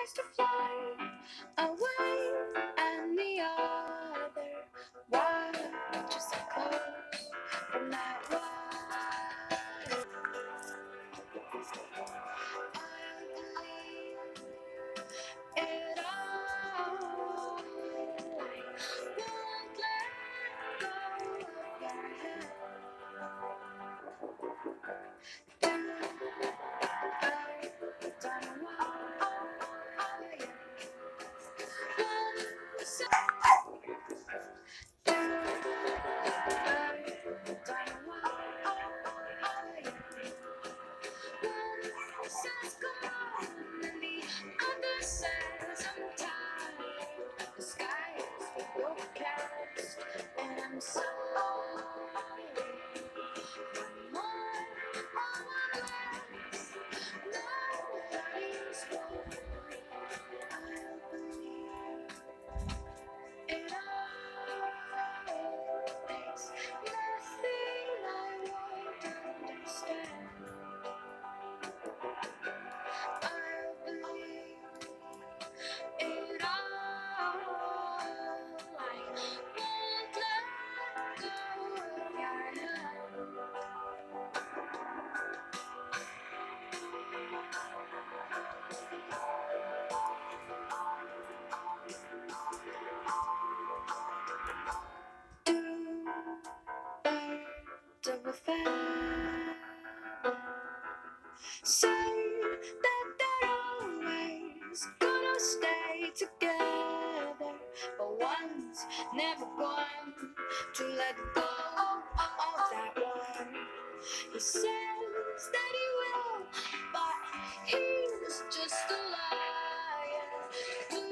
tries to fly away, and the other watches so close from that wire. I believe it all. Won't let go of your hand. The sky is overcast, and I'm so more on my legs. Nobody's falling. I'll believe it all. There's nothing I won't understand. I'll believe it all. I won't let go of your hand. Two birds of a feather say that they're always gonna stay together, but one's never going to let go of that one. He says that he will, but he's just a liar.